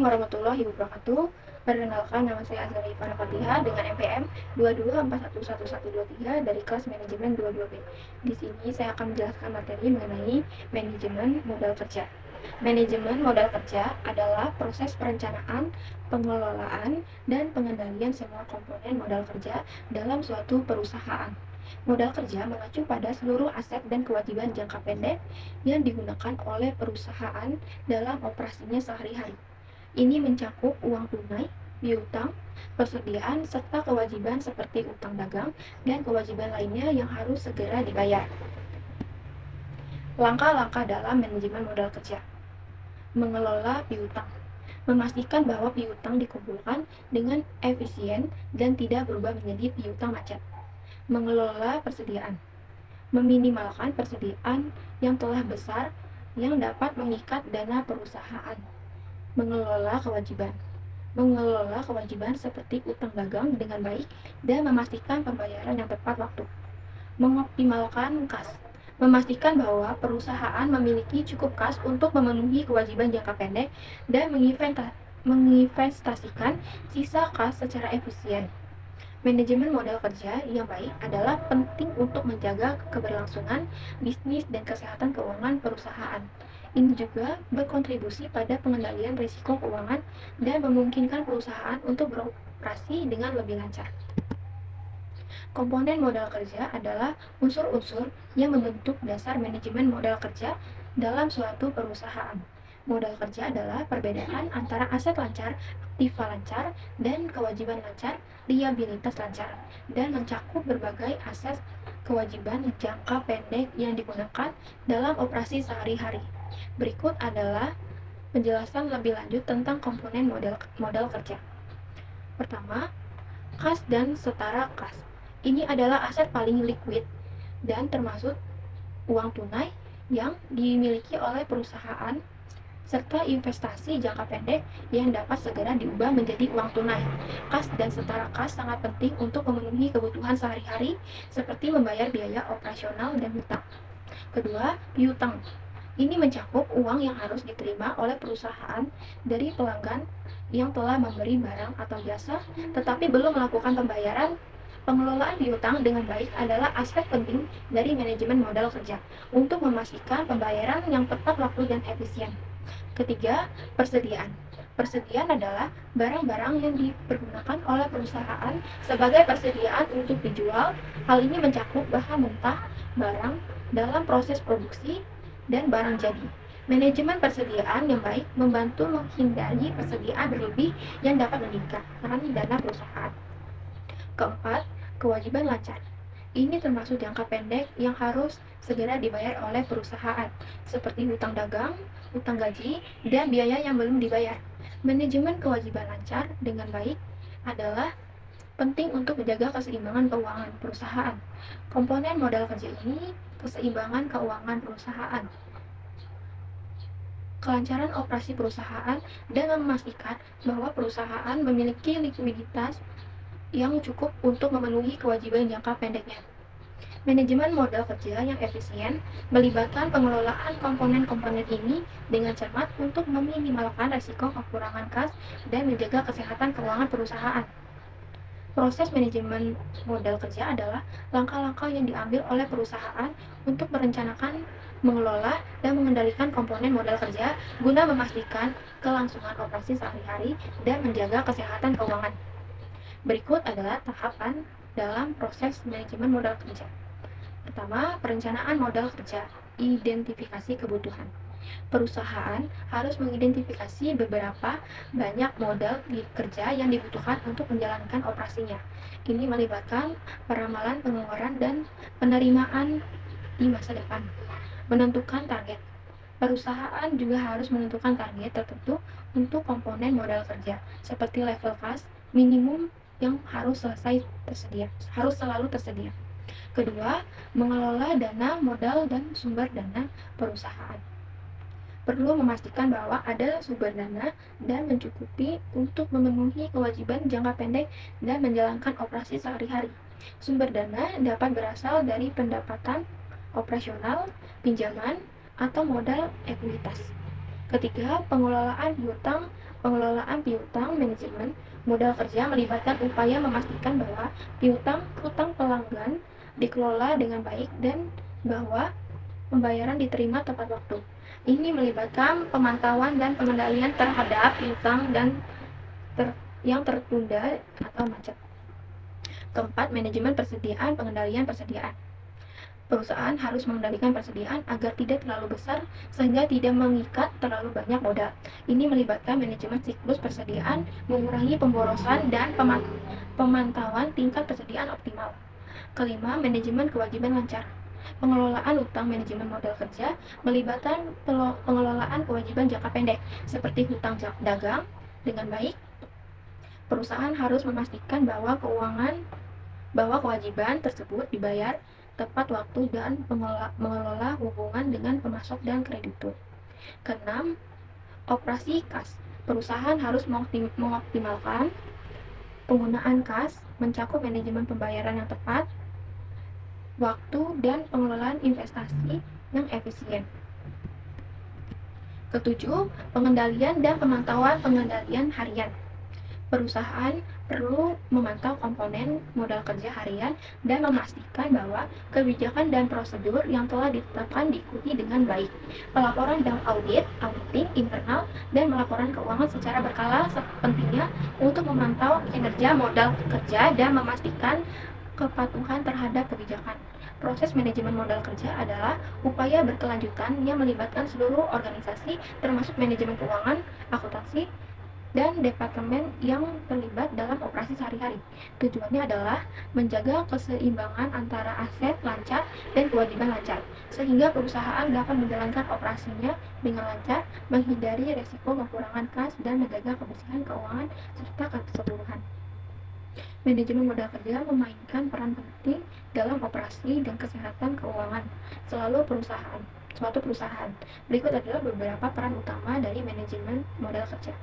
Assalamualaikum warahmatullahi wabarakatuh. Perkenalkan, nama saya Azhar Ivana Fatihah dengan NPM 22411123 dari kelas manajemen 22B. Di sini saya akan menjelaskan materi mengenai manajemen modal kerja. Manajemen modal kerja adalah proses perencanaan, pengelolaan, dan pengendalian semua komponen modal kerja dalam suatu perusahaan. Modal kerja mengacu pada seluruh aset dan kewajiban jangka pendek yang digunakan oleh perusahaan dalam operasinya sehari-hari. Ini mencakup uang tunai, piutang, persediaan, serta kewajiban seperti utang dagang dan kewajiban lainnya yang harus segera dibayar. Langkah-langkah dalam manajemen modal kerja. Mengelola piutang. Memastikan bahwa piutang dikumpulkan dengan efisien dan tidak berubah menjadi piutang macet. Mengelola persediaan. Meminimalkan persediaan yang telah besar yang dapat mengikat dana perusahaan. Mengelola kewajiban. Mengelola kewajiban seperti utang dagang dengan baik dan memastikan pembayaran yang tepat waktu. Mengoptimalkan kas. Memastikan bahwa perusahaan memiliki cukup kas untuk memenuhi kewajiban jangka pendek dan menginvestasikan sisa kas secara efisien. Manajemen modal kerja yang baik adalah penting untuk menjaga keberlangsungan bisnis dan kesehatan keuangan perusahaan. Ini juga berkontribusi pada pengendalian risiko keuangan dan memungkinkan perusahaan untuk beroperasi dengan lebih lancar. Komponen modal kerja adalah unsur-unsur yang membentuk dasar manajemen modal kerja dalam suatu perusahaan. Modal kerja adalah perbedaan antara aset lancar, aktiva lancar, dan kewajiban lancar, liabilitas lancar, dan mencakup berbagai aset kewajiban jangka pendek yang digunakan dalam operasi sehari-hari. Berikut adalah penjelasan lebih lanjut tentang komponen modal kerja. Pertama, kas dan setara kas. Ini adalah aset paling liquid dan termasuk uang tunai yang dimiliki oleh perusahaan serta investasi jangka pendek yang dapat segera diubah menjadi uang tunai. Kas dan setara kas sangat penting untuk memenuhi kebutuhan sehari-hari seperti membayar biaya operasional dan hutang. Kedua, piutang. Ini mencakup uang yang harus diterima oleh perusahaan dari pelanggan yang telah memberi barang atau jasa tetapi belum melakukan pembayaran. Pengelolaan piutang dengan baik adalah aspek penting dari manajemen modal kerja untuk memastikan pembayaran yang tepat waktu dan efisien. Ketiga, persediaan. Persediaan adalah barang-barang yang dipergunakan oleh perusahaan sebagai persediaan untuk dijual. Hal ini mencakup bahan mentah, barang dalam proses produksi, dan barang jadi. Manajemen persediaan yang baik membantu menghindari persediaan berlebih yang dapat meningkatkan dana perusahaan. Keempat, kewajiban lancar. Ini termasuk jangka pendek yang harus segera dibayar oleh perusahaan, seperti hutang dagang, hutang gaji, dan biaya yang belum dibayar. Manajemen kewajiban lancar dengan baik adalah penting untuk menjaga keseimbangan keuangan perusahaan. Komponen modal kerja ini keseimbangan keuangan perusahaan, kelancaran operasi perusahaan, dan memastikan bahwa perusahaan memiliki likuiditas yang cukup untuk memenuhi kewajiban jangka pendeknya. Manajemen modal kerja yang efisien melibatkan pengelolaan komponen-komponen ini dengan cermat untuk meminimalkan risiko kekurangan kas dan menjaga kesehatan keuangan perusahaan. Proses manajemen modal kerja adalah langkah-langkah yang diambil oleh perusahaan untuk merencanakan, mengelola, dan mengendalikan komponen modal kerja guna memastikan kelangsungan operasi sehari-hari dan menjaga kesehatan keuangan. Berikut adalah tahapan dalam proses manajemen modal kerja. Pertama, perencanaan modal kerja. Identifikasi kebutuhan. Perusahaan harus mengidentifikasi beberapa banyak modal kerja yang dibutuhkan untuk menjalankan operasinya. Ini melibatkan peramalan pengeluaran dan penerimaan di masa depan. Menentukan target. Perusahaan juga harus menentukan target tertentu untuk komponen modal kerja, seperti level kas minimum yang harus selalu tersedia. Kedua, mengelola dana modal dan sumber dana perusahaan. Perlu memastikan bahwa ada sumber dana dan mencukupi untuk memenuhi kewajiban jangka pendek dan menjalankan operasi sehari-hari. Sumber dana dapat berasal dari pendapatan operasional, pinjaman, atau modal ekuitas. Ketiga, pengelolaan piutang Pengelolaan piutang manajemen modal kerja melibatkan upaya memastikan bahwa hutang pelanggan dikelola dengan baik dan bahwa pembayaran diterima tepat waktu. Ini melibatkan pemantauan dan pengendalian terhadap piutang yang tertunda atau macet. Keempat, manajemen persediaan, pengendalian persediaan. Perusahaan harus mengendalikan persediaan agar tidak terlalu besar sehingga tidak mengikat terlalu banyak modal. Ini melibatkan manajemen siklus persediaan, mengurangi pemborosan, dan pemantauan tingkat persediaan optimal. Kelima, manajemen kewajiban lancar. Pengelolaan utang manajemen modal kerja melibatkan pengelolaan kewajiban jangka pendek seperti hutang dagang dengan baik. Perusahaan harus memastikan bahwa kewajiban tersebut dibayar tepat waktu dan mengelola hubungan dengan pemasok dan kreditur. Keenam, operasi kas. Perusahaan harus mengoptimalkan penggunaan kas, mencakup manajemen pembayaran yang tepat, waktu, dan pengelolaan investasi yang efisien. Ketujuh, pengendalian dan pemantauan pengendalian harian. Perusahaan perlu memantau komponen modal kerja harian dan memastikan bahwa kebijakan dan prosedur yang telah ditetapkan diikuti dengan baik. Pelaporan dan auditing internal, dan melaporan keuangan secara berkala pentingnya untuk memantau kinerja modal kerja dan memastikan kepatuhan terhadap kebijakan. Proses manajemen modal kerja adalah upaya berkelanjutan yang melibatkan seluruh organisasi, termasuk manajemen keuangan, akuntansi, dan departemen yang terlibat dalam operasi sehari-hari. Tujuannya adalah menjaga keseimbangan antara aset lancar dan kewajiban lancar, sehingga perusahaan dapat menjalankan operasinya dengan lancar, menghindari resiko kekurangan kas, dan menjaga kebersihan keuangan serta keseluruhan. Manajemen modal kerja memainkan peran penting dalam operasi dan kesehatan keuangan suatu perusahaan. Berikut adalah beberapa peran utama dari manajemen modal kerja.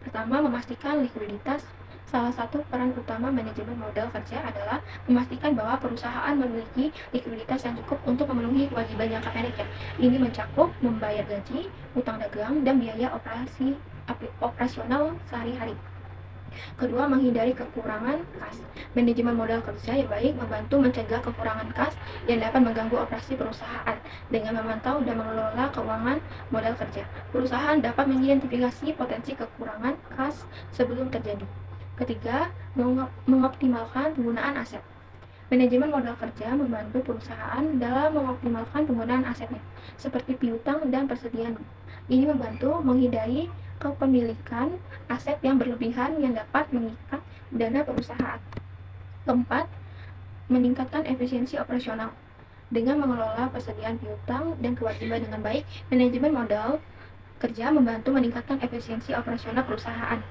Pertama, memastikan likuiditas. Salah satu peran utama manajemen modal kerja adalah memastikan bahwa perusahaan memiliki likuiditas yang cukup untuk memenuhi kewajiban jangka pendeknya. Ini mencakup membayar gaji, utang dagang, dan biaya operasional sehari-hari. Kedua, menghindari kekurangan kas. Manajemen modal kerja yang baik membantu mencegah kekurangan kas yang dapat mengganggu operasi perusahaan. Dengan memantau dan mengelola keuangan modal kerja, perusahaan dapat mengidentifikasi potensi kekurangan kas sebelum terjadi. Ketiga, mengoptimalkan penggunaan aset. Manajemen modal kerja membantu perusahaan dalam mengoptimalkan penggunaan asetnya, seperti piutang dan persediaan. Ini membantu menghindari kepemilikan aset yang berlebihan yang dapat mengikat dana perusahaan. Keempat, meningkatkan efisiensi operasional. Dengan mengelola persediaan piutang dan kewajiban dengan baik, manajemen modal kerja membantu meningkatkan efisiensi operasional perusahaan.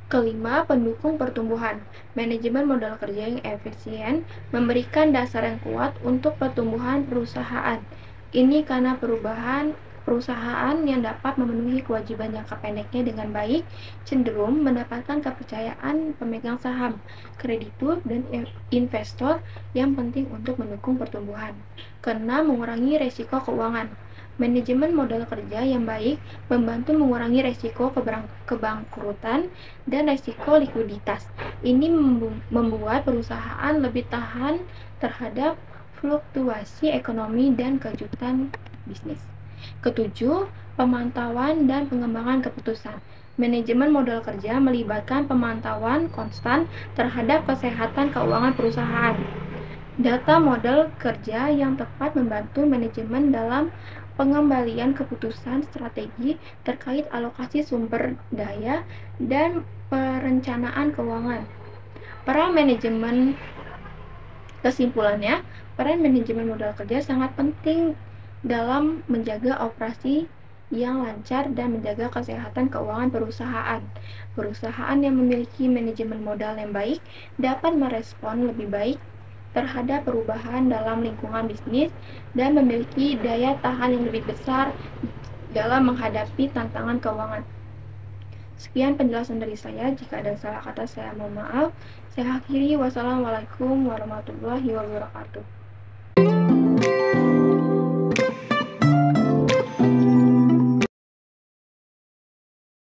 Kelima, pendukung pertumbuhan. Manajemen modal kerja yang efisien memberikan dasar yang kuat untuk pertumbuhan perusahaan. Ini karena perusahaan yang dapat memenuhi kewajiban jangka pendeknya dengan baik cenderung mendapatkan kepercayaan pemegang saham, kreditur, dan investor yang penting untuk mendukung pertumbuhan. Keenam, mengurangi resiko keuangan. Manajemen modal kerja yang baik membantu mengurangi resiko kebangkrutan dan resiko likuiditas. Ini membuat perusahaan lebih tahan terhadap fluktuasi ekonomi dan kejutan bisnis. Ketujuh, pemantauan dan pengembangan keputusan. Manajemen modal kerja melibatkan pemantauan konstan terhadap kesehatan keuangan perusahaan. Data modal kerja yang tepat membantu manajemen dalam pengembalian keputusan strategi terkait alokasi sumber daya dan perencanaan keuangan. Kesimpulannya, peran manajemen modal kerja sangat penting dalam menjaga operasi yang lancar dan menjaga kesehatan keuangan perusahaan. Perusahaan yang memiliki manajemen modal yang baik dapat merespon lebih baik terhadap perubahan dalam lingkungan bisnis dan memiliki daya tahan yang lebih besar dalam menghadapi tantangan keuangan. Sekian penjelasan dari saya. Jika ada salah kata, saya mohon maaf. Saya akhiri. Wassalamualaikum warahmatullahi wabarakatuh.